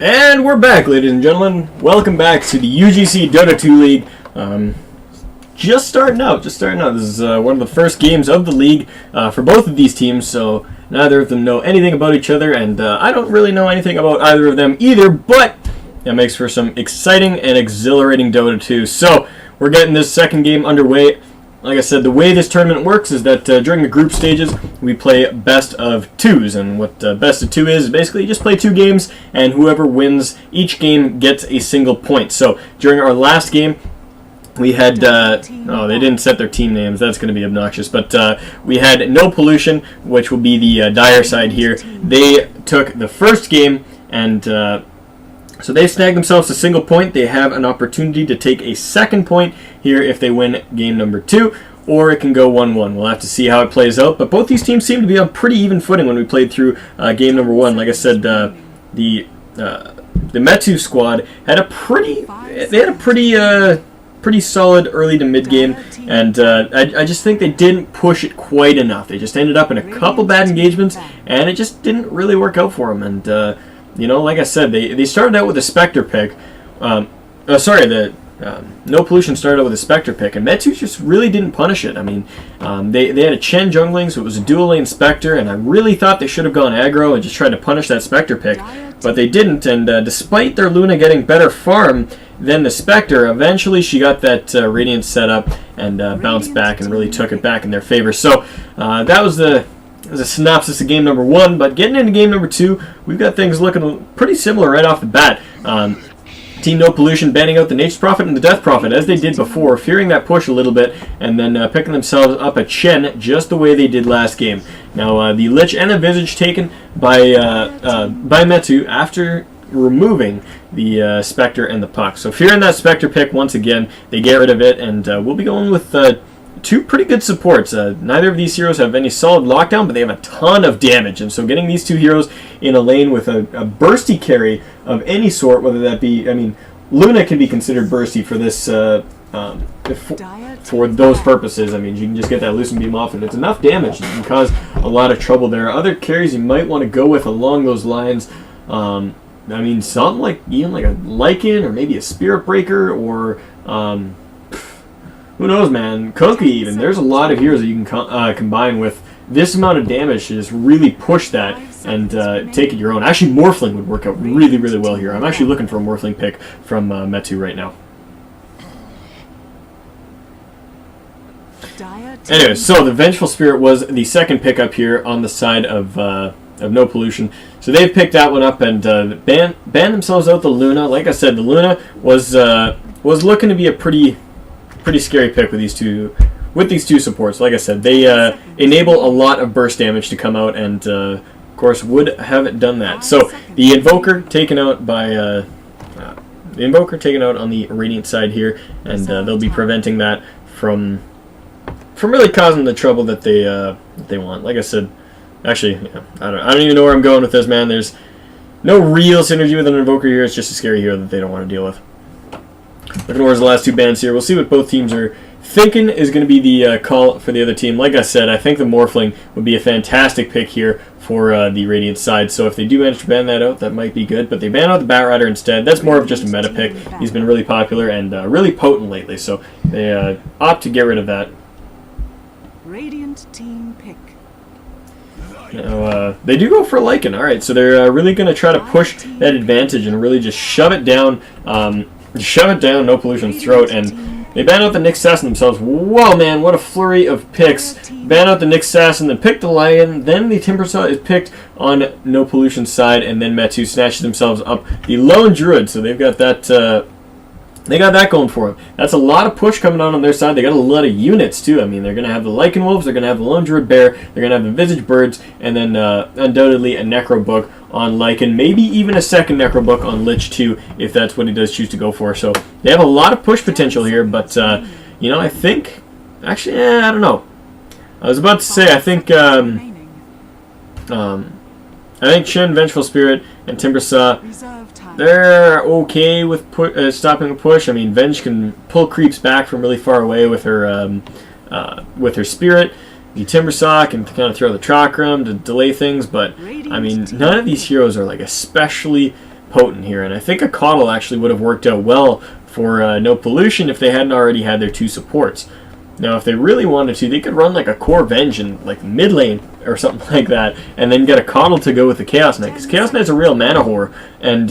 And we're back, ladies and gentlemen. Welcome back to the UGC Dota 2 League. Just starting out. This is one of the first games of the league for both of these teams, so neither of them know anything about each other, and I don't really know anything about either of them either, but that makes for some exciting and exhilarating Dota 2. So, we're getting this second game underway. Like I said, the way this tournament works is that during the group stages, we play best of twos. And what best of two is basically you just play 2 games, and whoever wins each game gets a single point. So during our last game, we had, oh, they didn't set their team names. That's going to be obnoxious. But we had No Pollution, which will be the dire side here. They took the first game, and so they snagged themselves a single point. They have an opportunity to take a second point here if they win game number 2, or it can go 1-1. We'll have to see how it plays out. But both these teams seem to be on pretty even footing when we played through game number 1. Like I said, the Metu squad had a pretty solid early to mid game, and I just think they didn't push it quite enough. They just ended up in a couple bad engagements, and it just didn't really work out for them. And you know, like I said, they started out with a Spectre pick. No Pollution started out with a Spectre pick, and Metu just really didn't punish it. I mean, they had a Chen jungling, so it was a dual lane Spectre, and I really thought they should have gone aggro and just tried to punish that Spectre pick, but they didn't, and despite their Luna getting better farm than the Spectre, eventually she got that Radiant set up and bounced back and really took it back in their favor. So that was a synopsis of game number 1, but getting into game number 2, we've got things looking pretty similar right off the bat. Team No Pollution banning out the Nature's Prophet and the Death Prophet, as they did before, fearing that push a little bit, and then picking themselves up a Chen just the way they did last game. Now, the Lich and a Visage taken by Metu after removing the Spectre and the Puck. So fearing that Spectre pick once again, they get rid of it, and we'll be going with 2 pretty good supports. Neither of these heroes have any solid lockdown, but they have a ton of damage, and so getting these 2 heroes in a lane with a bursty carry of any sort, whether that be, I mean, Luna can be considered bursty for this, for those purposes. I mean, you can just get that Lucent Beam off, and it's enough damage. It can cause a lot of trouble there. Other carries you might want to go with along those lines, I mean, something like, even like a Lycan, or maybe a Spirit Breaker, or, who knows, man? Kunkka even. There's a lot of heroes that you can combine with this amount of damage to just really push that and take it your own. Actually, Morphling would work out really, really well here. I'm actually looking for a Morphling pick from Metu right now. Anyway, so the Vengeful Spirit was the second pick up here on the side of No Pollution. So they've picked that one up and banned themselves out the Luna. Like I said, the Luna was looking to be a pretty scary pick with these two supports. Like I said, they enable a lot of burst damage to come out, and of course would have it done that. So the Invoker taken out by on the Radiant side here, and they'll be preventing that from really causing the trouble that they want. Like I said, actually, yeah, I don't even know where I'm going with this, man. There's no real synergy with an Invoker here. It's just a scary hero that they don't want to deal with. Looking towards the last 2 bans here, we'll see what both teams are thinking is going to be the call for the other team. Like I said, I think the Morphling would be a fantastic pick here for the Radiant side, so if they do manage to ban that out, that might be good, but they ban out the Batrider instead. That's more of just a meta pick. He's been really popular and really potent lately, so they opt to get rid of that. Radiant team pick. Now, they do go for Lycan. Alright, so they're really going to try to push that advantage and really just shove it down No Pollution's throat, and they ban out the Nyx Assassin themselves. Whoa, man, what a flurry of picks. Ban out the Nyx Assassin, then pick the Lion, then the Timbersaw is picked on No Pollution's side, and then Metu snatches themselves up the Lone Druid, so they've got that going for them. That's a lot of push coming on their side. They got a lot of units, too. I mean, they're going to have the Lycan Wolves, they're going to have the Lone Druid Bear, they're going to have the Visage Birds, and then undoubtedly a Necro Book on Lycan, maybe even a second Necro Book on Lich too, if that's what he does choose to go for. So they have a lot of push potential here, but you know, I think, actually, I don't know. I was about to say, I think Chen, Vengeful Spirit, and Timbersaw, they're okay with stopping a push. I mean, Venge can pull creeps back from really far away with her Spirit. The Timbersaw can kind of throw the Chakram to delay things, but I mean, none of these heroes are like especially potent here, and I think a Coddle actually would have worked out well for No Pollution if they hadn't already had their 2 supports. Now, if they really wanted to, they could run like a Core Venge in like mid lane or something like that, and then get a Coddle to go with the Chaos Knight, because Chaos Knight's a real mana whore, and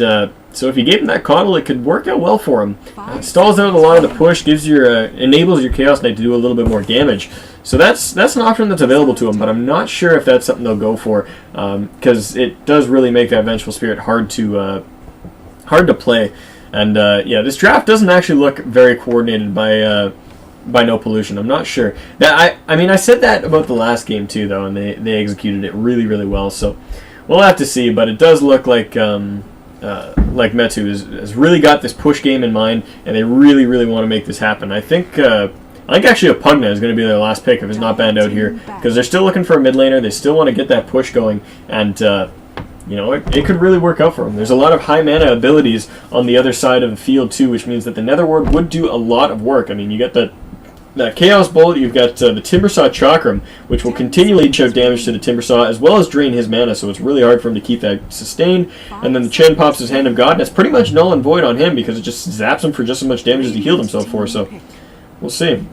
so if you gave him that Coddle, it could work out well for him. Stalls out a lot of the push, gives your enables your Chaos Knight to do a little bit more damage. So that's an option that's available to him, but I'm not sure if that's something they'll go for, because it does really make that Vengeful Spirit hard to play. And yeah, this draft doesn't actually look very coordinated by No Pollution. I'm not sure. That I mean, I said that about the last game too, though, and they executed it really, really well. So we'll have to see. But it does look like Metu has really got this push game in mind, and they really, really want to make this happen. I think actually a Pugna is going to be their last pick if it's not banned out here, because they're still looking for a mid laner. They still want to get that push going, and you know, it could really work out for them. There's a lot of high mana abilities on the other side of the field too, which means that the Netherward would do a lot of work. I mean, you get that Chaos Bolt, you've got the Timbersaw Chakram, which will continually show damage to the Timbersaw, as well as drain his mana, so it's really hard for him to keep that sustained. And then the Chen pops his Hand of God, and it's pretty much null and void on him, because it just zaps him for just as much damage as he healed himself for, so we'll see.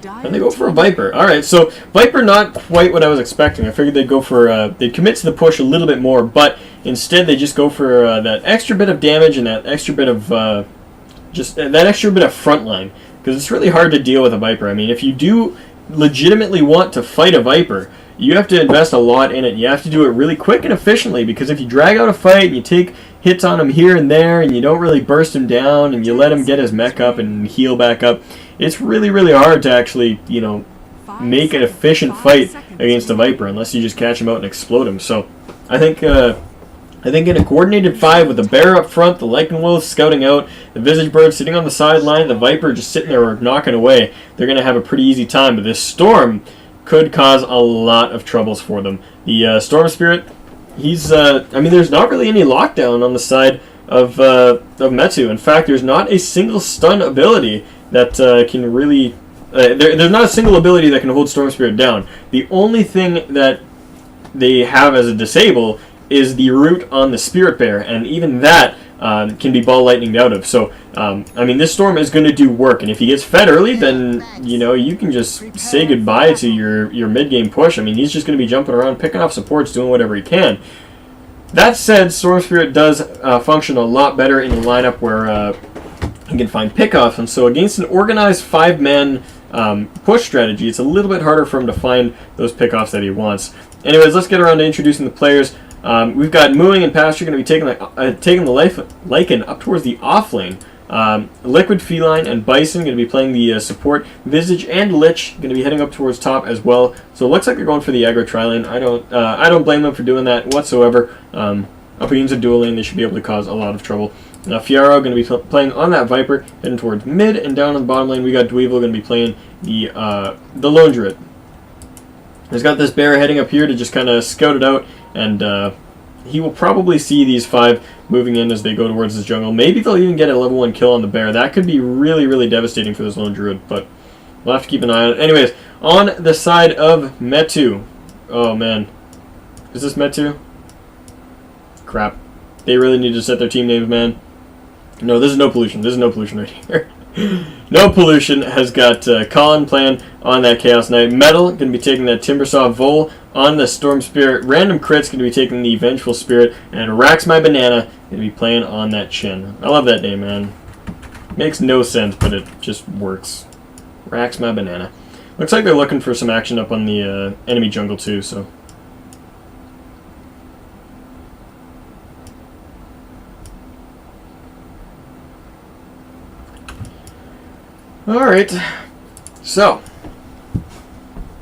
And they go for a Viper. Alright, so Viper not quite what I was expecting. I figured they'd go for, they'd commit to the push a little bit more, but instead they just go for that extra bit of damage and that extra bit of, that extra bit of frontline. Because it's really hard to deal with a Viper. I mean, if you do legitimately want to fight a Viper, you have to invest a lot in it. You have to do it really quick and efficiently, because if you drag out a fight and you take hits on him here and there and you don't really burst him down and you let him get his mech up and heal back up, it's really, really hard to actually, you know, make an efficient fight against a Viper unless you just catch him out and explode him. So I think in a coordinated 5 with the Bear up front, the Lycan Wolf scouting out, the Visage Bird sitting on the sideline, the Viper just sitting there knocking away, they're going to have a pretty easy time. But this Storm could cause a lot of troubles for them. The Storm Spirit, he's, I mean, there's not really any lockdown on the side of Metu. In fact, there's not a single stun ability that can really... there's not a single ability that can hold Storm Spirit down. The only thing that they have as a disable is the root on the Spirit Bear, and even that can be ball lightninged out of. So, I mean, this Storm is going to do work, and if he gets fed early, then, you know, you can just say goodbye to your mid-game push. I mean, he's just going to be jumping around, picking off supports, doing whatever he can. That said, Storm Spirit does function a lot better in the lineup where he can find pickoffs, and so against an organized 5-man push strategy, it's a little bit harder for him to find those pickoffs that he wants. Anyways, let's get around to introducing the players. We've got Mooing and Pasture going to be taking the Lycan up towards the off lane. Liquid Feline and Bison going to be playing the support. Visage and Lich going to be heading up towards top as well. So it looks like they're going for the aggro tri-lane. I don't blame them for doing that whatsoever. Up against a dual lane, they should be able to cause a lot of trouble. Now Fiaro going to be playing on that Viper, heading towards mid, and down on the bottom lane we got Dweevil going to be playing the Lone Druid. He's got this bear heading up here to just kind of scout it out, and he will probably see these 5 moving in as they go towards this jungle. Maybe they'll even get a level 1 kill on the bear. That could be really, really devastating for this Lone Druid, but we'll have to keep an eye on it. Anyways, on the side of Metu. Oh man. Is this Metu? Crap. They really need to set their team names, man. No, this is No Pollution. This is No Pollution right here. No Pollution has got Colin playing on that Chaos Knight. Metal going to be taking that Timbersaw Vol on the Storm Spirit. Random Crit's going to be taking the Vengeful Spirit. And Rax My Banana going to be playing on that Chin. I love that name, man. Makes no sense, but it just works. Rax My Banana. Looks like they're looking for some action up on the enemy jungle too, so... Alright, so,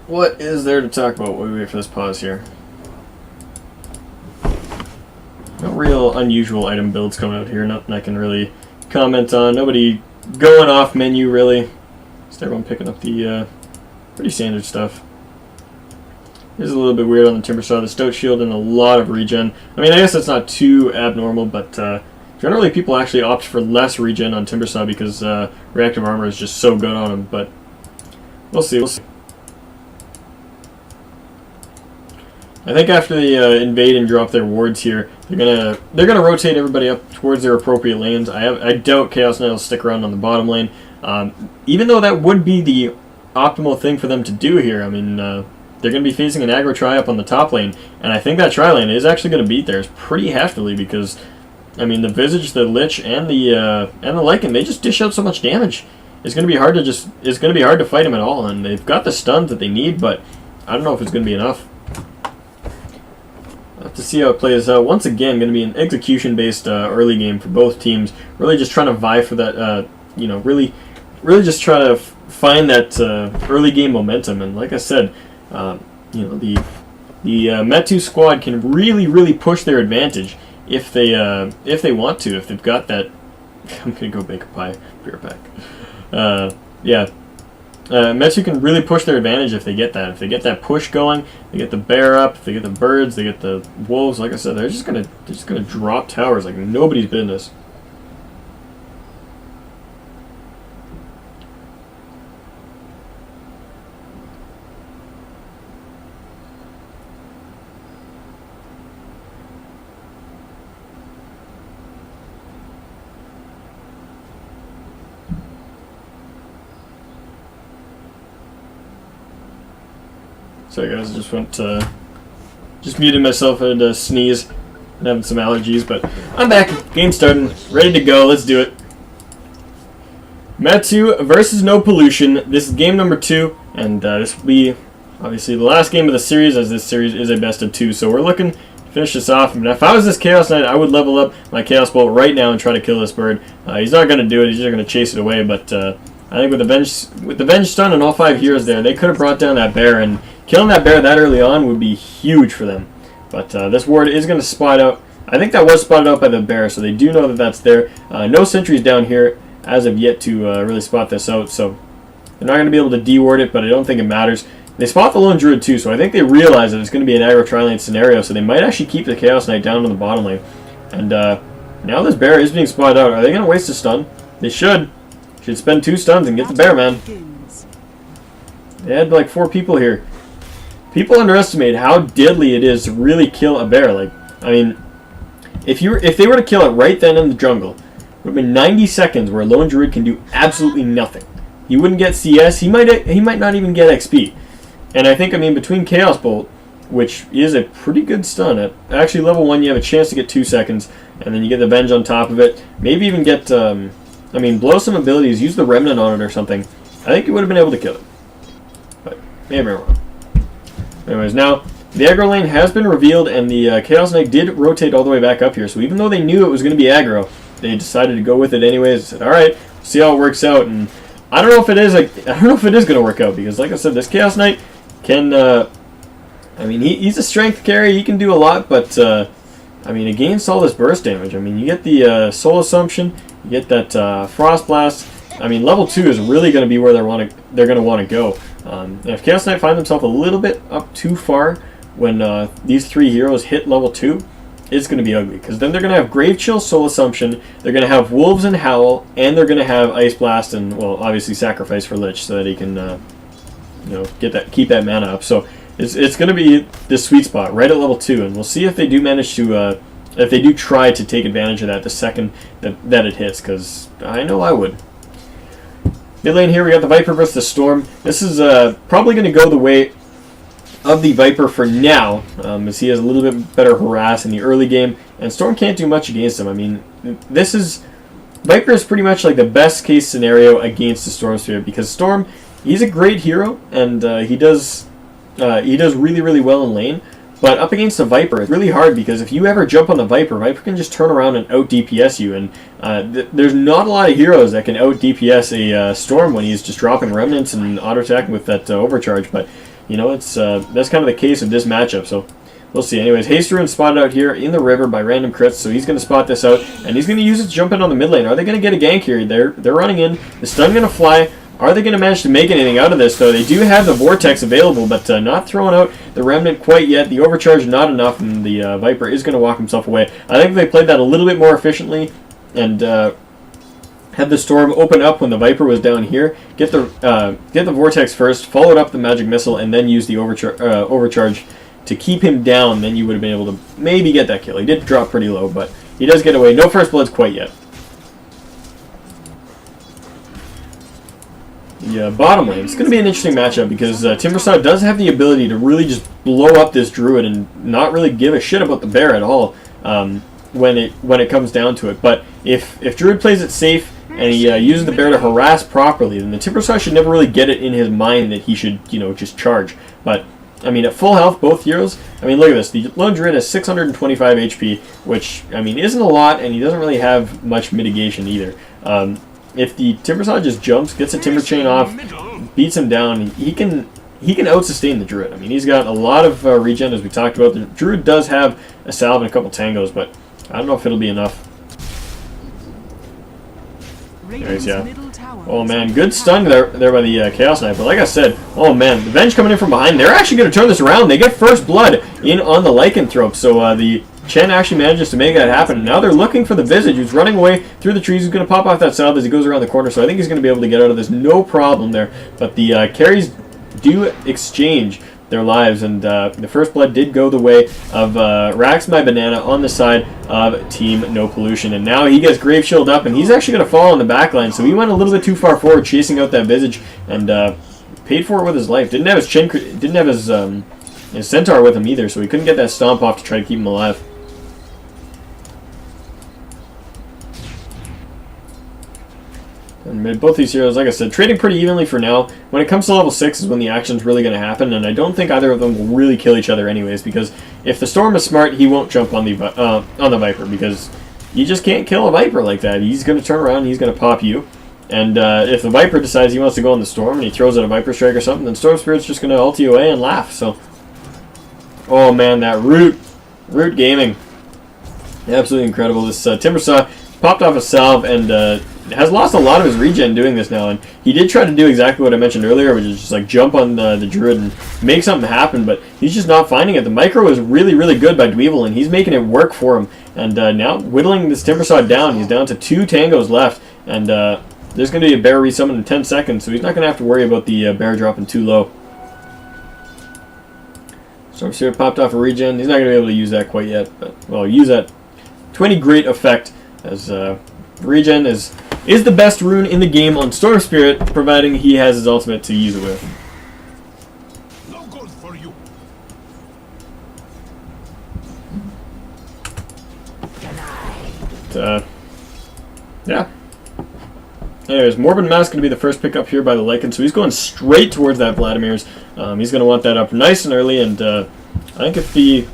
what is there to talk about while we wait for this pause here? No real unusual item builds coming out here, nothing I can really comment on, nobody going off menu really, just everyone picking up the pretty standard stuff. This is a little bit weird on the Timbersaw, the Stout Shield and a lot of regen. I mean, I guess that's not too abnormal, but generally, people actually opt for less regen on Timbersaw because reactive armor is just so good on them, but we'll see. I think after they invade and drop their wards here, they're gonna rotate everybody up towards their appropriate lanes. I doubt Chaos Knight will stick around on the bottom lane, even though that would be the optimal thing for them to do here. I mean, they're going to be facing an aggro tri-up on the top lane, and I think that tri-lane is actually going to beat theirs pretty heftily because, I mean, the Visage, the Lich, and the Lycan, they just dish out so much damage. It's going to be hard to fight them at all, and they've got the stuns that they need, but I don't know if it's going to be enough. We'll have to see how it plays out. Once again, going to be an execution-based early game for both teams. Really just trying to vie for that, really just try to find that early game momentum. And like I said, the Metu squad can really push their advantage if they want to. If they've got that, I'm gonna go bake a pie. Be right back. Metu can really push their advantage if they get that. If they get that push going, they get the bear up. If they get the birds, they get the wolves. Like I said, they're just gonna drop towers like nobody's business. Sorry guys, I just muted myself. I had to sneeze and having some allergies, but I'm back. Game starting, ready to go. Let's do it. Metu versus No Pollution. This is game number 2, and this will be obviously the last game of the series, as this series is a best of 2. So we're looking to finish this off. And if I was this Chaos Knight, I would level up my Chaos Bolt right now and try to kill this bird. He's not going to do it. He's just going to chase it away. But I think with the Venge stun and all 5 heroes there, they could have brought down that bear, and killing that bear that early on would be huge for them. But this ward is going to spot out. I think that was spotted out by the bear, so they do know that that's there. No sentries down here as of yet to really spot this out, so they're not going to be able to de-ward it, but I don't think it matters. They spot the lone druid too, so I think they realize that it's going to be an aggro tri-lane scenario, so they might actually keep the Chaos Knight down on the bottom lane. And now this bear is being spotted out. Are they going to waste a stun? They should. Should spend 2 stuns and get the bear, man. They had like 4 people here. People underestimate how deadly it is to really kill a bear. Like, I mean, if they were to kill it right then in the jungle, it would have been 90 seconds where a lone druid can do absolutely nothing. He wouldn't get CS. He might not even get XP. And I think, I mean, between Chaos Bolt, which is a pretty good stun at actually level 1, you have a chance to get 2 seconds, and then you get the Venge on top of it. Maybe even get, blow some abilities, use the Remnant on it or something. I think you would have been able to kill it. But maybe I'm wrong. Anyways, now the aggro lane has been revealed, and the Chaos Knight did rotate all the way back up here. So even though they knew it was going to be aggro, they decided to go with it anyways. They said, "All right, see how it works out." And I don't know if it is. I don't know if it is going to work out because, like I said, this Chaos Knight can. He's a strength carry. He can do a lot, but against all this burst damage, you get the Soul Assumption, you get that Frost Blast. Level 2 is really going to be where they're going to want to go. And if Chaos Knight find themselves a little bit up too far when these 3 heroes hit level 2, it's going to be ugly. Because then they're going to have Grave Chill, Soul Assumption, they're going to have Wolves and Howl, and they're going to have Ice Blast and, well, obviously Sacrifice for Lich so that he can, keep that mana up. So it's going to be this sweet spot right at level 2, and we'll see if they do manage to, if they do try to take advantage of that the second that it hits, because I know I would. Mid lane here, we got the Viper versus the Storm. This is probably going to go the way of the Viper for now, as he has a little bit better harass in the early game, and Storm can't do much against him. Viper is pretty much like the best case scenario against the Storm Spirit, because Storm, he's a great hero, and he does really well in lane. But up against the Viper, it's really hard because if you ever jump on the Viper, Viper can just turn around and out-DPS you. And there's not a lot of heroes that can out-DPS a Storm when he's just dropping Remnants and auto-attacking with that Overcharge. But, that's kind of the case of this matchup. So we'll see. Anyways, Haste Rune spotted out here in the river by random crits. So he's going to spot this out. And he's going to use it to jump in on the mid lane. Are they going to get a gank here? They're running in. The stun going to fly. Are they going to manage to make anything out of this, though? They do have the Vortex available, but not throwing out the Remnant quite yet. The Overcharge not enough, and the Viper is going to walk himself away. I think if they played that a little bit more efficiently and had the Storm open up when the Viper was down here, get the Vortex first, followed up the Magic Missile, and then use the Overcharge to keep him down, then you would have been able to maybe get that kill. He did drop pretty low, but he does get away. No first bloods quite yet. The bottom lane, it's going to be an interesting matchup because Timbersaw does have the ability to really just blow up this Druid and not really give a shit about the bear at all when it comes down to it. But if Druid plays it safe and he uses the bear to harass properly, then the Timbersaw should never really get it in his mind that he should, just charge. But I mean, at full health, both heroes, I mean, look at this. The Lone Druid has 625 HP, which, I mean, isn't a lot, and he doesn't really have much mitigation either. If the Timbersaw just jumps, gets a Timber Chain off, beats him down, he can out-sustain the Druid. I mean, he's got a lot of regen, as we talked about. The Druid does have a salve and a couple tangos, but I don't know if it'll be enough. Anyways, yeah. Oh man, good stun there by the Chaos Knight. But like I said, oh man, the Venge coming in from behind. They're actually going to turn this around. They get first blood in on the Lycanthrope. So the Chen actually manages to make that happen. And now they're looking for the Visage, who's running away through the trees. Who's going to pop off that salve as he goes around the corner. So I think he's going to be able to get out of this no problem there. But the carries do exchange their lives, and the first blood did go the way of Rax My Banana on the side of Team No Pollution, and now he gets Grave Shield up, and he's actually going to fall on the back line, so he went a little bit too far forward chasing out that Visage, and paid for it with his life. Didn't have his Centaur with him either, so he couldn't get that stomp off to try to keep him alive. And both these heroes, like I said, trading pretty evenly for now. When it comes to level 6 is when the action's really going to happen, and I don't think either of them will really kill each other anyways, because if the Storm is smart, he won't jump on the Viper, because you just can't kill a Viper like that. He's going to turn around and he's going to pop you. And if the Viper decides he wants to go on the Storm and he throws out a Viper Strike or something, then Storm Spirit's just going to ult you away and laugh. So, oh man, that Root Gaming. Absolutely incredible. This Timbersaw popped off a salve and has lost a lot of his regen doing this now, and he did try to do exactly what I mentioned earlier, which is just like jump on the Druid and make something happen, but he's just not finding it. The micro is really, really good by Dweevil, and he's making it work for him, and now whittling this Timbersaw down. He's down to 2 tangos left, and there's going to be a bear resummon in 10 seconds, so he's not going to have to worry about the bear dropping too low. Storm Spirit popped off a regen. He's not going to be able to use that quite yet, but, well, use that to any great effect, as regen is the best rune in the game on Storm Spirit, providing he has his ultimate to use it with. No good for you. Yeah. Anyways, Morbid Mask going to be the first pick up here by the Lycan, so he's going straight towards that Vladimir's. He's going to want that up nice and early, and I think if the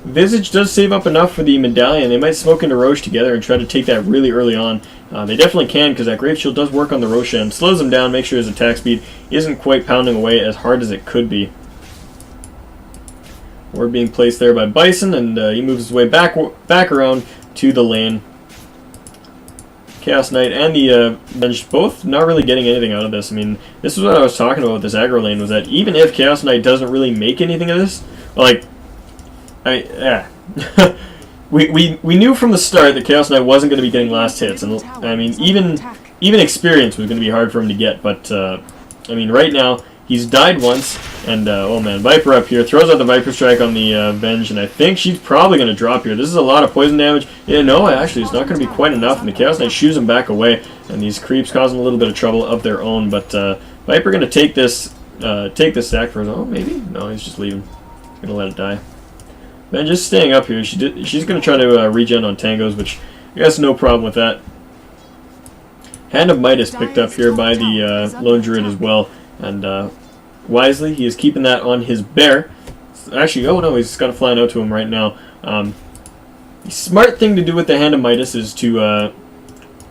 Visage does save up enough for the Medallion, they might smoke into Roche together and try to take that really early on. They definitely can, because that Grave Shield does work on the Roche and slows him down, makes sure his attack speed isn't quite pounding away as hard as it could be. Ward being placed there by Bison, and he moves his way back around to the lane. Chaos Knight and the Venge both not really getting anything out of this. I mean, this is what I was talking about with this aggro lane, was that even if Chaos Knight doesn't really make anything of this, like, we knew from the start that Chaos Knight wasn't going to be getting last hits, and I mean, even experience was going to be hard for him to get, but I mean, right now, he's died once, and oh man, Viper up here, throws out the Viper Strike on the Venge, and I think she's probably going to drop here. This is a lot of poison damage. Yeah, no, actually, it's not going to be quite enough, and the Chaos Knight shoos him back away, and these creeps causing a little bit of trouble of their own, but Viper going to take this stack for his own, maybe? No, he's just leaving. He's going to let it die. Venge just staying up here. She's going to try to regen on tangos, which I guess no problem with that. Hand of Midas picked up here by the Lone Druid as well, and wisely he is keeping that on his bear. Actually, oh no, he's got to fly out to him right now. The smart thing to do with the Hand of Midas is to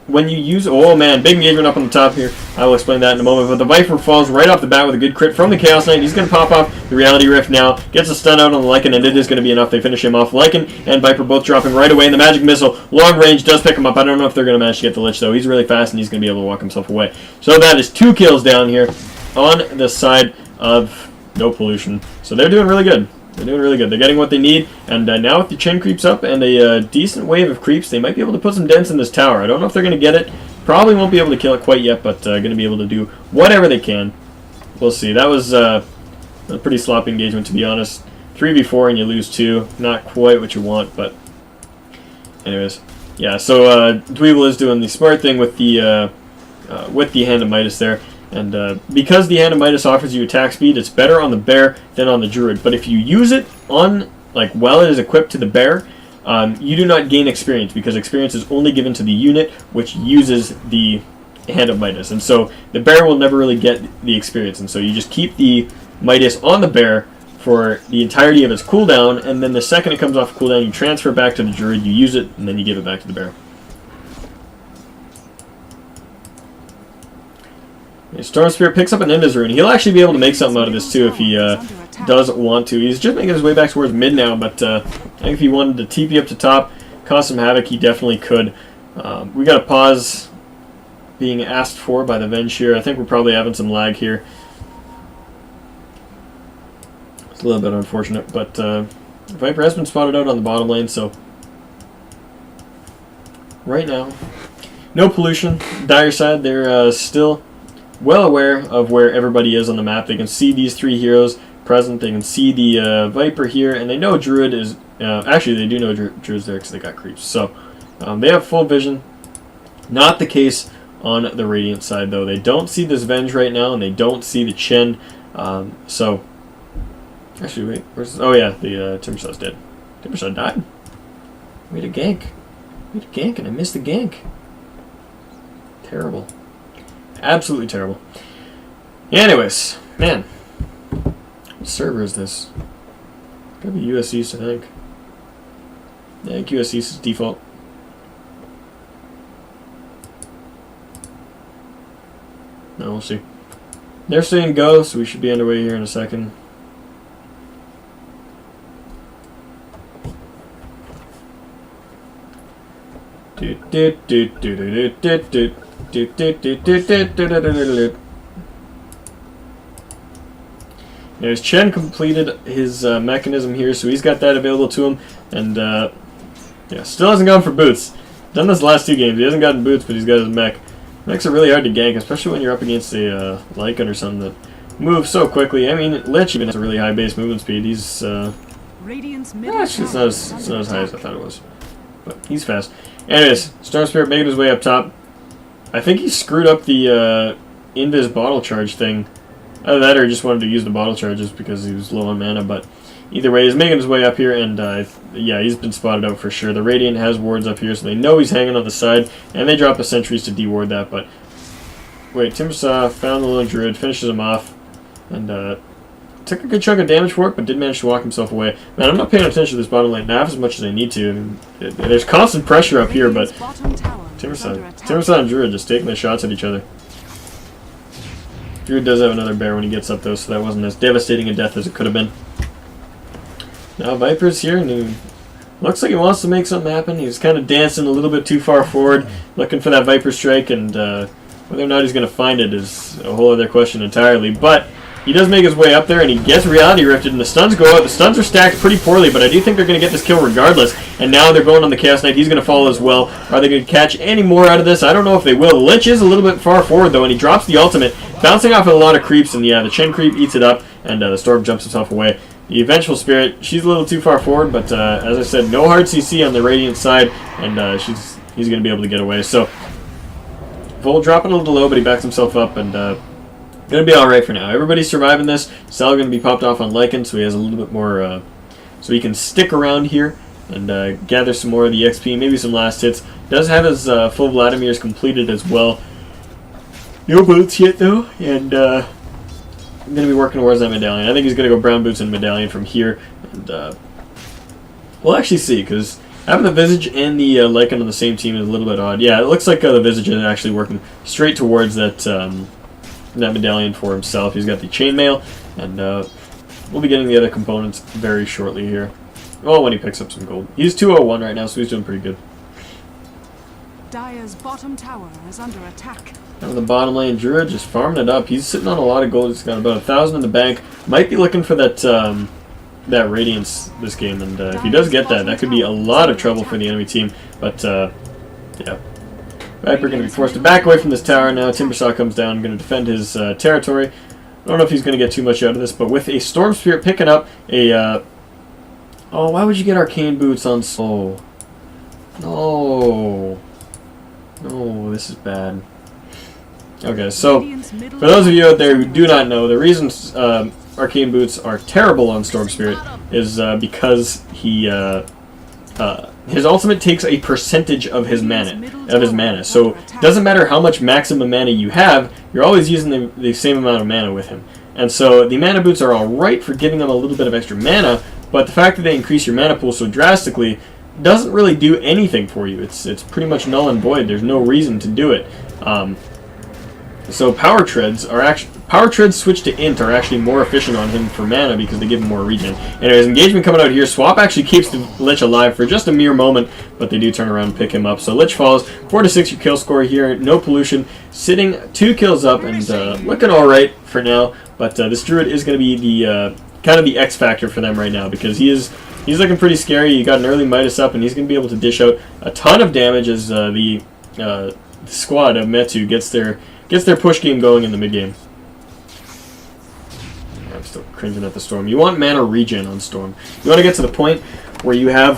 when you use, oh man, big engagement up on the top here. I will explain that in a moment, but the Viper falls right off the bat with a good crit from the Chaos Knight. He's going to pop off the Reality Rift now, gets a stun out on the Lycan, and it is going to be enough. They finish him off. Lycan and Viper both dropping right away, and the Magic Missile, long range, does pick him up. I don't know if they're going to manage to get the Lich, though. He's really fast, and he's going to be able to walk himself away. So that is 2 kills down here on the side of No Pollution. So they're doing really good. They're doing really good. They're getting what they need, and now with the chain creeps up and a decent wave of creeps, they might be able to put some dents in this tower. I don't know if they're going to get it. Probably won't be able to kill it quite yet, but going to be able to do whatever they can. We'll see. That was a pretty sloppy engagement, to be honest. 3v4 and you lose 2. Not quite what you want, but anyways. Yeah, so Dweeble is doing the smart thing with the Hand of Midas there. And because the Hand of Midas offers you attack speed, it's better on the bear than on the druid. But if you use it on, like, while it is equipped to the bear, you do not gain experience, because experience is only given to the unit which uses the Hand of Midas. And so the bear will never really get the experience. And so you just keep the Midas on the bear for the entirety of its cooldown, and then the second it comes off cooldown, you transfer back to the druid, you use it, and then you give it back to the bear. Storm Spirit picks up an Inda's Rune. He'll actually be able to make something out of this too if he does want to. He's just making his way back towards mid now, but I think if he wanted to TP up to top, cause some havoc, he definitely could. We got a pause being asked for by the Venge here. I think we're probably having some lag here. It's a little bit unfortunate, but Viper has been spotted out on the bottom lane, so right now, no pollution. Dire side, they're still well aware of where everybody is on the map. They can see these 3 heroes present. They can see the Viper here, and they know Druid is... actually, they do know Druid's there because they got creeps. So, they have full vision. Not the case on the Radiant side, though. They don't see this Venge right now, and they don't see the Chen. So, actually, wait. Where's... Oh, yeah, the Timbersaw's dead. Timbersaw died. We had a gank. We had a gank, and I missed the gank. Terrible. Absolutely terrible. Anyways, man, what server is this? Gotta be US East, I think. Yeah, I think US East is default. No, we'll see. They're saying go, so we should be underway here in a second. There's Chen completed his mechanism here, so he's got that available to him, and yeah, still hasn't gone for boots. Done this last 2 games. He hasn't gotten boots, but he's got his mech. Mechs are really hard to gank, especially when you're up against a Lycan or something that moves so quickly. I mean, Lich even has a really high base movement speed. He's actually it's not as high as I thought it was, but he's fast. Anyways, Storm Spirit making his way up top. I think he screwed up the Invis bottle charge thing. Either that or he just wanted to use the bottle charges because he was low on mana, but either way, he's making his way up here, and yeah, he's been spotted out for sure. The Radiant has wards up here, so they know he's hanging on the side, and they drop the sentries to deward that, but... Wait, Timbersaw found the little druid, finishes him off, and took a good chunk of damage for it, but did manage to walk himself away. Man, I'm not paying attention to this bottom lane half as much as I need to. I mean, there's constant pressure up here, but Timbersaw and Druid just taking their shots at each other. Druid does have another bear when he gets up, though, so that wasn't as devastating a death as it could have been. Now Viper's here, and he looks like he wants to make something happen. He's kind of dancing a little bit too far forward, looking for that Viper strike, and whether or not he's going to find it is a whole other question entirely. But he does make his way up there, and he gets Reality Rifted, and the stuns go out. The stuns are stacked pretty poorly, but I do think they're going to get this kill regardless. And now they're going on the Chaos Knight. He's going to follow as well. Are they going to catch any more out of this? I don't know if they will. Lich is a little bit far forward, though, and he drops the ultimate, bouncing off a lot of creeps, and yeah, the Chen creep eats it up, and the Storm jumps himself away. The Vengeful Spirit, she's a little too far forward, but as I said, no hard CC on the Radiant side, and he's going to be able to get away. So, Vol dropping a little low, but he backs himself up, and going to be alright for now. Everybody's surviving this. Sal going to be popped off on Lycan, so he has a little bit more, so he can stick around here and gather some more of the XP, maybe some last hits. Does have his full Vladimir's completed as well. No boots yet, though, and I'm going to be working towards that medallion. I think he's going to go brown boots and medallion from here, and we'll actually see, because having the Visage and the Lycan on the same team is a little bit odd. Yeah, it looks like the Visage is actually working straight towards that that medallion for himself. He's got the chainmail, and we'll be getting the other components very shortly here. Well, when he picks up some gold. He's 201 right now, so he's doing pretty good. Dire's bottom tower is under attack. Down in the bottom lane, Druid just farming it up. He's sitting on a lot of gold. He's got about 1,000 in the bank. Might be looking for that that Radiance this game, and if he does get that, that could be a lot of trouble for the enemy team. But yeah. Viper going to be forced to back away from this tower now. Timbersaw comes down, going to defend his territory. I don't know if he's going to get too much out of this, but with a Storm Spirit picking up a Oh, why would you get arcane boots on Soul? No. No, this is bad. Okay, so for those of you out there who do not know, the reason arcane boots are terrible on Storm Spirit is because his ultimate takes a percentage of his mana. So it doesn't matter how much maximum mana you have, you're always using the same amount of mana with him. And so the mana boots are alright for giving them a little bit of extra mana, but the fact that they increase your mana pool so drastically doesn't really do anything for you. It's pretty much null and void. There's no reason to do it. So power treads switched to int are actually more efficient on him for mana because they give him more regen. Anyways, engagement coming out here. Swap actually keeps the Lich alive for just a mere moment, but they do turn around and pick him up. So Lich falls. 4-6 your kill score here. No pollution. Sitting 2 kills up and looking alright for now. But this Druid is going to be the kind of the X factor for them right now because he's looking pretty scary. You got an early Midas up and he's going to be able to dish out a ton of damage as the squad of Metu gets their push game going in the mid game. I'm still cringing at the Storm. You want mana regen on Storm. You want to get to the point where you have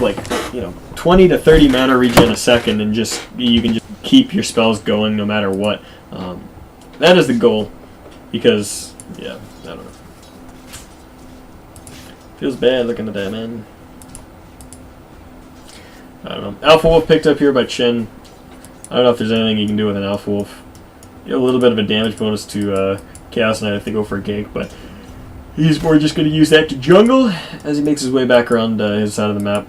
20 to 30 mana regen a second, and you can just keep your spells going no matter what. That is the goal, because I don't know. Feels bad looking at that, man. I don't know. Alpha Wolf picked up here by Chen. I don't know if there's anything you can do with an Alpha Wolf. You have a little bit of a damage bonus to Chaos Knight if they go for a gank, but he's more just going to use that to jungle as he makes his way back around his side of the map.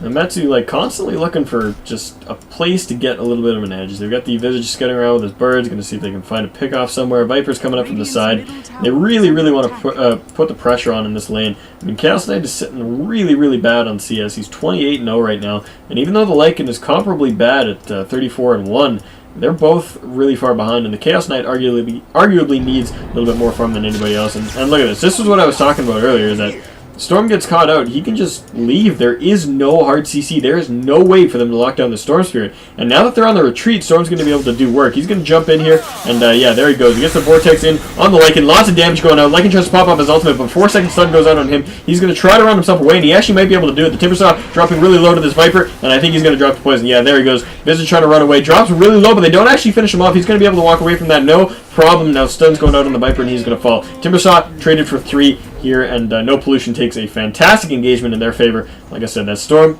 And Metu constantly looking for just a place to get a little bit of an edge. They've got the Visage scuttling around with his birds, going to see if they can find a pick off somewhere. Viper's coming up from the side. They really, really want to put the pressure on in this lane. I mean, Chaos Knight is sitting really, really bad on CS. He's 28-0 right now, and even though the Lycan is comparably bad at 34-1, they're both really far behind, and the Chaos Knight arguably needs a little bit more farm than anybody else. And look at this. This is what I was talking about earlier, is that Storm gets caught out, he can just leave. There is no hard CC. There is no way for them to lock down the Storm Spirit. And now that they're on the retreat, Storm's going to be able to do work. He's going to jump in here, and yeah, there he goes. He gets the Vortex in on the Lycan. Lots of damage going out. Lycan tries to pop up his ultimate, but 4-second stun goes out on him. He's going to try to round himself away, and he actually might be able to do it. The Timbersaw dropping really low to this Viper, and I think he's going to drop the poison. Yeah, there he goes. Visage trying to run away. Drops really low, but they don't actually finish him off. He's going to be able to walk away from that. No problem. Now stun's going out on the Viper, and he's going to fall. Timbersaw traded for 3 here, and No Pollution takes a fantastic engagement in their favor. Like I said, that Storm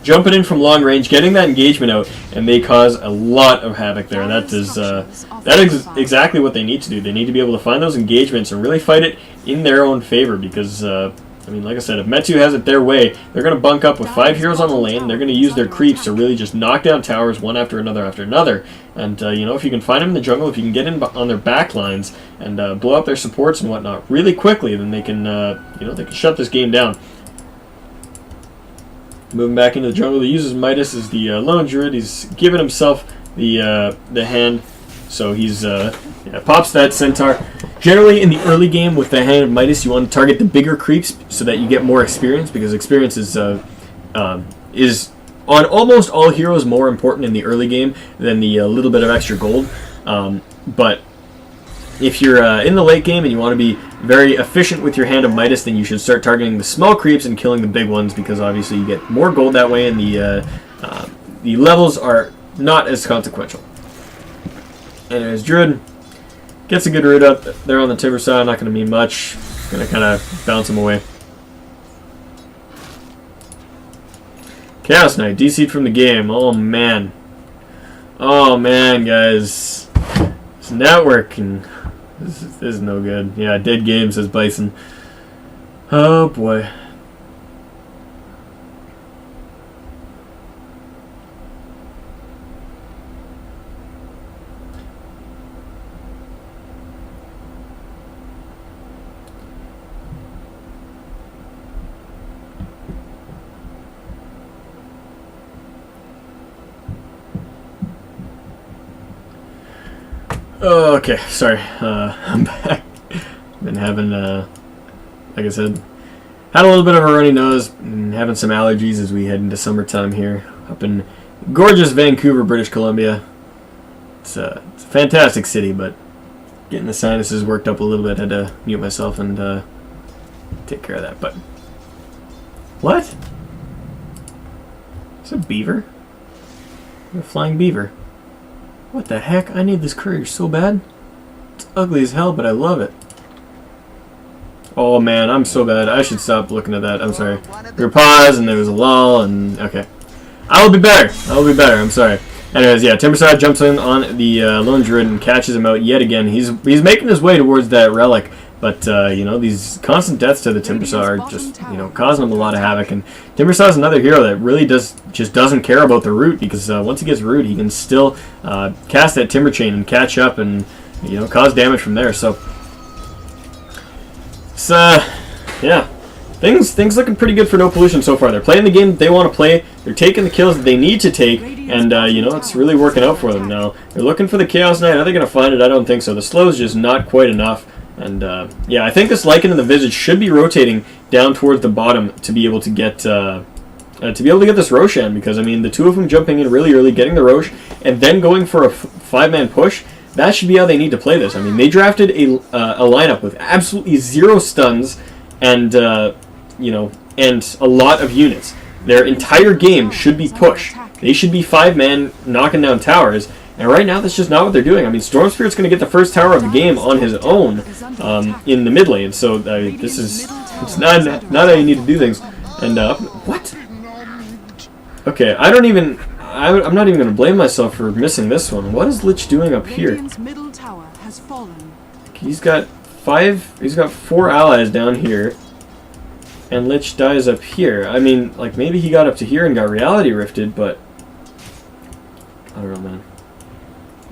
jumping in from long range, getting that engagement out, and they cause a lot of havoc there. That is exactly what they need to do. They need to be able to find those engagements and really fight it in their own favor, because I mean, like I said, if Metu has it their way, they're going to bunk up with 5 heroes on the lane. They're going to use their creeps to really just knock down towers one after another after another. And, you know, if you can find them in the jungle, if you can get in on their back lines and blow up their supports and whatnot really quickly, then they can, you know, they can shut this game down. Moving back into the jungle, he uses Midas as the lone druid. He's given himself the hand, so he's pops that centaur. Generally, in the early game with the hand of Midas, you want to target the bigger creeps so that you get more experience, because experience is on almost all heroes more important in the early game than the little bit of extra gold. But if you're in the late game and you want to be very efficient with your hand of Midas, then you should start targeting the small creeps and killing the big ones, because obviously you get more gold that way, and the levels are not as consequential. Anyways, Druid gets a good root up there on the Timbersaw. Not going to mean much. Going to kind of bounce him away. Chaos Knight DC'd from the game. Oh man. Oh man, guys. It's not working. This is no good. Yeah, dead game, says Bison. Oh boy. Oh, okay, sorry. I'm back. Been having, like I said, had a little bit of a runny nose and having some allergies as we head into summertime here up in gorgeous Vancouver, British Columbia. It's a fantastic city, but getting the sinuses worked up a little bit. Had to mute myself and take care of that. But what? Is it a beaver? A flying beaver. What the heck? I need this courier so bad. It's ugly as hell, but I love it. Oh man, I'm so bad. I should stop looking at that. I'm sorry. There were pause and there was a lull and okay. I will be better. I will be better. I'm sorry. Anyways, yeah, Timbersaw jumps in on the lone druid and catches him out yet again. He's making his way towards that relic, but you know, these constant deaths to the Timbersaw are just, you know, causing him a lot of havoc. And Timbersaw is another hero that really just doesn't care about the root, because once he gets root, he can still cast that Timber Chain and catch up and, you know, cause damage from there. So it's yeah. Things looking pretty good for No Pollution so far. They're playing the game that they want to play. They're taking the kills that they need to take, and you know, it's really working out for them now. They're looking for the Chaos Knight. Are they going to find it? I don't think so. The slow is just not quite enough. And yeah, I think this Lycan and the Visage should be rotating down towards the bottom to be able to get this Roshan, because I mean, the two of them jumping in really early, getting the Rosh, and then going for a 5-man push. That should be how they need to play this. I mean, they drafted a lineup with absolutely 0 stuns and you know, and a lot of units. Their entire game should be push. They should be 5-man knocking down towers, and right now that's just not what they're doing. I mean, Storm Spirit's going to get the first tower of the game on his own in the mid lane, so this is it's not how you need to do things. And what? Okay, I'm not even going to blame myself for missing this one. What is Lich doing up here? He's got 4 allies down here. And Lich dies up here. I mean, like, maybe he got up to here and got reality rifted, but I don't know, man.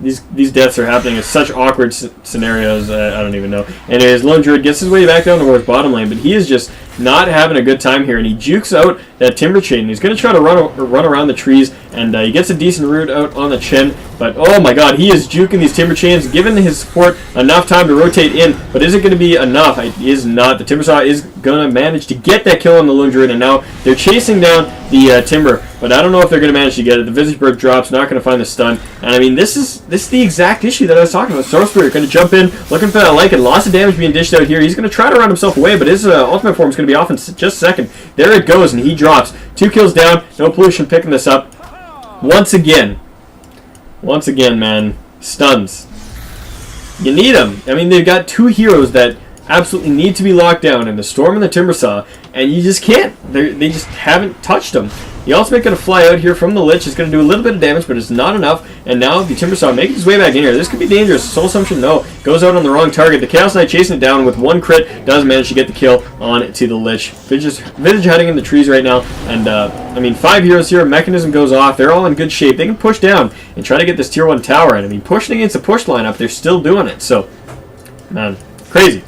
These deaths are happening in such awkward scenarios. I don't even know. Anyways, Lone Druid gets his way back down towards bottom lane, but he is just not having a good time here, and he jukes out that Timber Chain. He's going to try to run around the trees, and he gets a decent root out on the Chen, but oh my god, he is juking these Timber Chains, giving his support enough time to rotate in, but is it going to be enough? It is not. The Timbersaw is going to manage to get that kill on the Lone Druid, and now they're chasing down the Timber, but I don't know if they're going to manage to get it. The Visage Bird drops, not going to find the stun, and I mean, this is the exact issue that I was talking about. Storm Spirit going to jump in, looking for that Lycan. Lots of damage being dished out here. He's going to try to run himself away, but his ultimate form is going to be off in just a second. There it goes, and he drops. 2 kills down. No Pollution picking this up. Once again, man. Stuns. You need them. I mean, they've got 2 heroes that absolutely need to be locked down in the Storm and the Timbersaw, and you just can't. They just haven't touched them. The ultimate going to fly out here from the Lich. It's going to do a little bit of damage, but it's not enough. And now the Timbersaw making his way back in here. This could be dangerous. Soul Assumption, no. Goes out on the wrong target. The Chaos Knight chasing it down with 1 crit. Does manage to get the kill on to the Lich. Visage hiding in the trees right now. And, I mean, 5 heroes here. Mechanism goes off. They're all in good shape. They can push down and try to get this tier 1 tower. And, I mean, pushing against a push lineup, they're still doing it. So, man, crazy.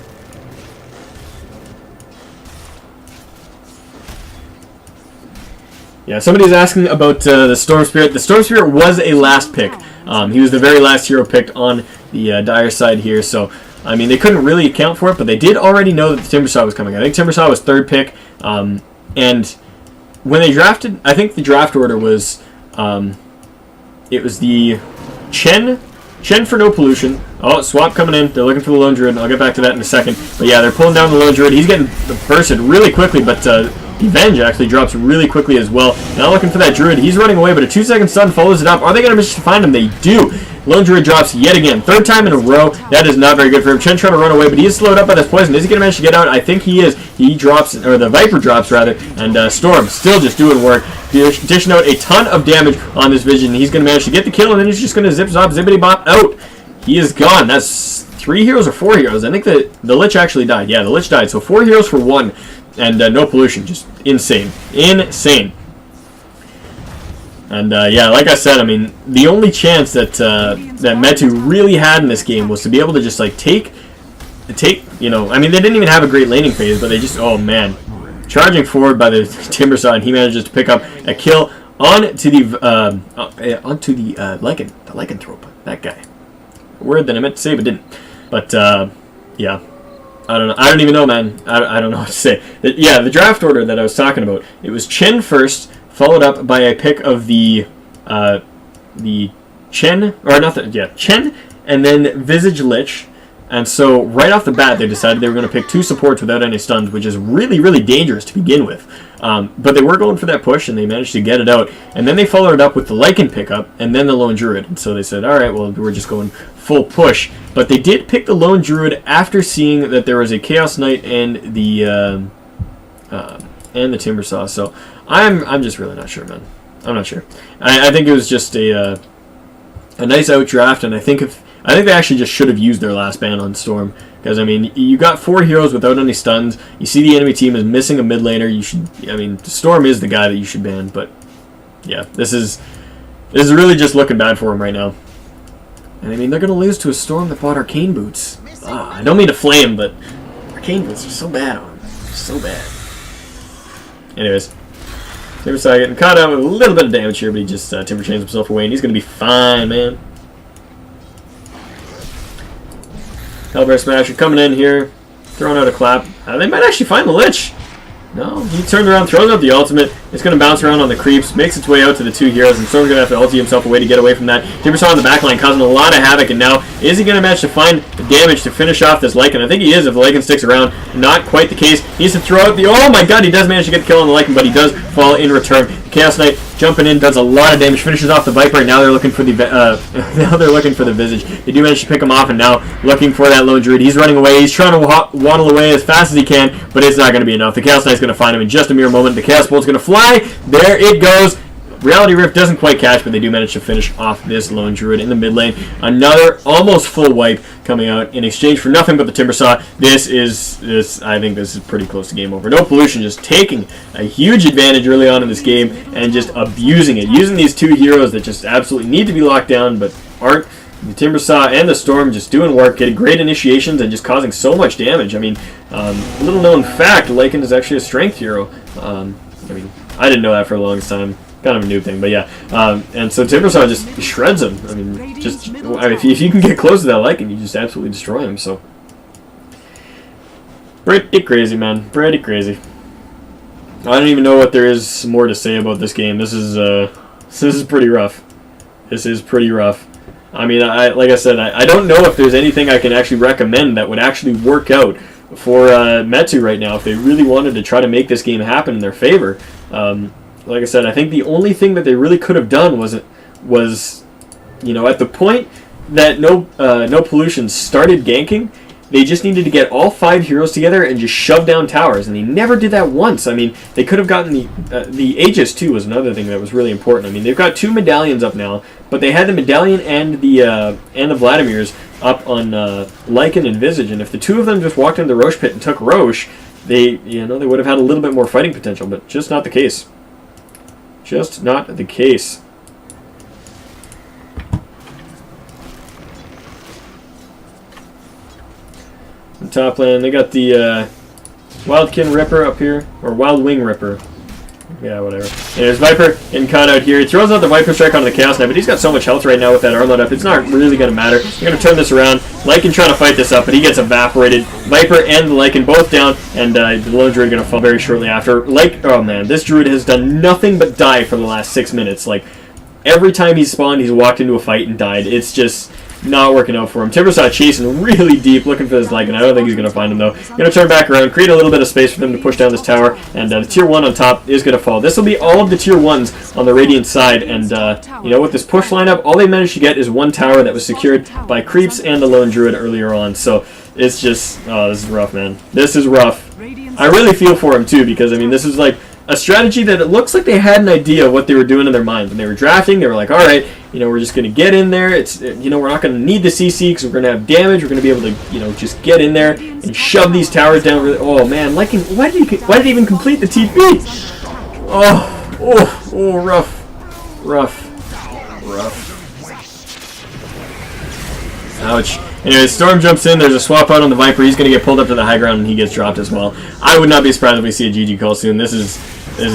Yeah, somebody's asking about the Storm Spirit. The Storm Spirit was a last pick. He was the very last hero picked on the Dire side here. So, I mean, they couldn't really account for it, but they did already know that the Timbersaw was coming. I think Timbersaw was 3rd pick. And when they drafted, I think the draft order was, it was the Chen for No Pollution. Oh, swap coming in. They're looking for the Lone Druid. I'll get back to that in a second. But yeah, they're pulling down the Lone Druid. He's getting bursted really quickly, but Revenge actually drops really quickly as well. Now looking for that Druid. He's running away, but a 2-second stun follows it up. Are they going to manage to find him? They do. Lone Druid drops yet again. 3rd time in a row. That is not very good for him. Chen trying to run away, but he is slowed up by this poison. Is he going to manage to get out? I think he is. He drops, or the Viper drops rather, and Storm still just doing work. Dishing out a ton of damage on this Vision. He's going to manage to get the kill, and then he's just going to zip-zop, zippity-bop out. He is gone. That's 3 heroes or 4 heroes. I think the Lich actually died. Yeah, the Lich died. So 4 heroes for 1. And No Pollution, just insane. Insane. And yeah, like I said, I mean, the only chance that that Metu really had in this game was to be able to just like take, you know, I mean, they didn't even have a great laning phase, but they just, oh man, charging forward by the Timbersaw, and he manages to pick up a kill onto the Lycanthrope, that guy. A word that I meant to say but didn't. But yeah. I don't know. I don't even know, man. I don't know what to say. Yeah, the draft order that I was talking about. It was Chen first, followed up by a pick of the Chen, or not the, yeah, Chen, and then Visage Lich, And so right off the bat, they decided they were going to pick 2 supports without any stuns, which is really, really dangerous to begin with. But they were going for that push, and they managed to get it out. And then they followed it up with the Lycan pickup, and then the Lone Druid. And so they said, all right, well, we're just going full push. But they did pick the Lone Druid after seeing that there was a Chaos Knight and the Timbersaw. So I'm just really not sure, man. I'm not sure. I think it was just a nice outdraft, and I think they actually just should have used their last ban on Storm. Because, I mean, you got 4 heroes without any stuns. You see the enemy team is missing a mid laner. You should, I mean, Storm is the guy that you should ban. But, yeah, this is really just looking bad for him right now. And, I mean, they're going to lose to a Storm that bought Arcane Boots. I don't mean to flame, but Arcane Boots are so bad on him. So bad. Anyways. Timbersaw getting caught out with a little bit of damage here, but he just Timber chains himself away, and he's going to be fine, man. Hellbear Smasher coming in here, throwing out a clap. They might actually find the Lich. No, he turned around, throws out the ultimate. It's going to bounce around on the creeps, makes its way out to the 2 heroes, and Storm's going to have to ulti himself away to get away from that. Timbersaw on the backline causing a lot of havoc, and now is he going to manage to find the damage to finish off this Lycan? I think he is if the Lycan sticks around. Not quite the case. He needs to throw out the... Oh my god, he does manage to get the kill on the Lycan, but he does fall in return. Chaos Knight jumping in, does a lot of damage, finishes off the Viper. Now they're looking for the Visage. They do manage to pick him off, and now looking for that Lone Druid. He's running away. He's trying to waddle away as fast as he can, but it's not going to be enough. The Chaos Knight's going to find him in just a mere moment. The Chaos Bolt's going to fly. There it goes. Reality Rift doesn't quite catch, but they do manage to finish off this Lone Druid in the mid lane. Another almost full wipe coming out in exchange for nothing but the Timbersaw. I think this is pretty close to game over. No Pollution just taking a huge advantage early on in this game and just abusing it. Using these 2 heroes that just absolutely need to be locked down but aren't. The Timbersaw and the Storm just doing work, getting great initiations and just causing so much damage. I mean, little known fact, Lycan is actually a strength hero. I mean, I didn't know that for the longest time. Kind of a new thing, but yeah. And so Timbersaw just shreds him. I mean, if you can get close to that Lycan, you just absolutely destroy him. So, pretty crazy, man. Pretty crazy. I don't even know what there is more to say about this game. This is pretty rough. This is pretty rough. I mean, like I said, I don't know if there's anything I can actually recommend that would actually work out for Metu right now if they really wanted to try to make this game happen in their favor. Like I said, I think the only thing that they really could have done was you know, at the point that no Pollution started ganking, they just needed to get all 5 heroes together and just shove down towers, and they never did that once. I mean, they could have gotten the Aegis too was another thing that was really important. I mean, they've got 2 medallions up now, but they had the medallion and the Vladimir's up on Lycan and Visage, and if the 2 of them just walked into the Roche pit and took Roche, they would have had a little bit more fighting potential, but just not the case. Just not the case. In top lane, they got the Wildkin Ripper up here, or Wild Wing Ripper. Yeah, whatever. And there's Viper in cut out here. He throws out the Viper Strike onto the Chaos Knight, but he's got so much health right now with that armlet up. It's not really going to matter. They're going to turn this around. Lycan trying to fight this up, but he gets evaporated. Viper and the Lycan both down, and the Lone Druid going to fall very shortly after. Oh man, this Druid has done nothing but die for the last 6 minutes. Like, every time he's spawned, he's walked into a fight and died. It's just not working out for him. Timbersaw chasing really deep, looking for this Lycan. I don't think he's going to find him, though. Going to turn back around, create a little bit of space for them to push down this tower, and the Tier 1 on top is going to fall. This will be all of the Tier 1s on the Radiant side, and, you know, with this push lineup, all they managed to get is 1 tower that was secured by creeps and the Lone Druid earlier on, so it's just, oh, this is rough, man. This is rough. I really feel for him, too, because, I mean, this is, like, a strategy that it looks like they had an idea of what they were doing in their mind. When they were drafting, they were like, all right, you know, we're just going to get in there. It's, you know, we're not going to need the CC because we're going to have damage. We're going to be able to, you know, just get in there and shove these towers down. Oh, man. Like, why did he even complete the TP? Oh, rough. Ouch. Anyway, Storm jumps in. There's a swap out on the Viper. He's going to get pulled up to the high ground, and he gets dropped as well. I would not be surprised if we see a GG call soon. This is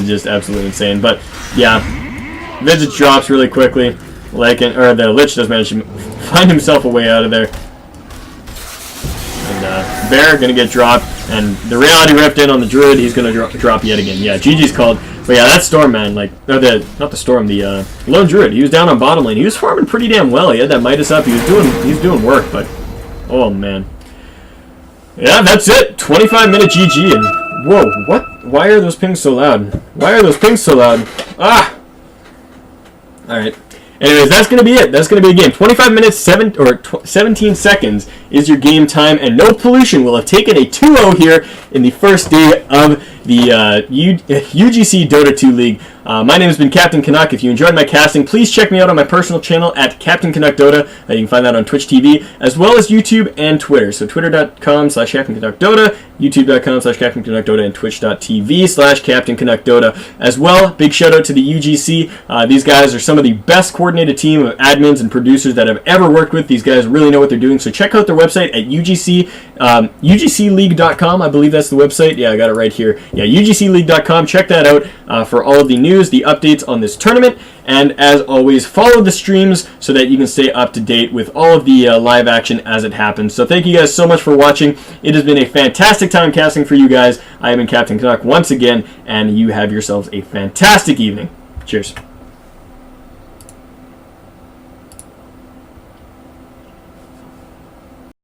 just absolutely insane. But, yeah, Visage drops really quickly. The Lich does manage to find himself a way out of there. And Bear going to get dropped. And the Reality Rift in on the Druid. He's going to drop yet again. Yeah, GG's called. But yeah, that Storm, man, like, not the Storm, the Lone Druid. He was down on bottom lane. He was farming pretty damn well. He had that Midas up. He was doing work, but oh man, Yeah, that's it. 25-minute GG. And whoa, what? Why are those pings so loud? Why are those pings so loud? Ah! Alright. Anyways, that's going to be it. That's going to be a game. 25 minutes, 17 seconds is your game time, and No Pollution will have taken a 2-0 here in the first day of the UGC Dota 2 League. My name has been Cptn.Canuck. If you enjoyed my casting, please check me out on my personal channel at Cptn.Canuck Dota. You can find that on Twitch TV, as well as YouTube and Twitter. So twitter.com/Cptn.Canuck Dota, youtube.com/Cptn.Canuck Dota, and twitch.tv/Cptn.Canuck Dota as well. Big shout out to the UGC. These guys are some of the best coordinated team of admins and producers that I've ever worked with. These guys really know what they're doing. So check out their website at UGCleague.com. I believe that's the website. Yeah, I got it right here. Yeah, UGCleague.com. Check that out for all of the news, the updates on this tournament, and as always, follow the streams so that you can stay up to date with all of the live action as it happens. So thank you guys so much for watching. It has been a fantastic time casting for you guys. I am in Cptn.Canuck once again, and you have yourselves a fantastic evening. Cheers.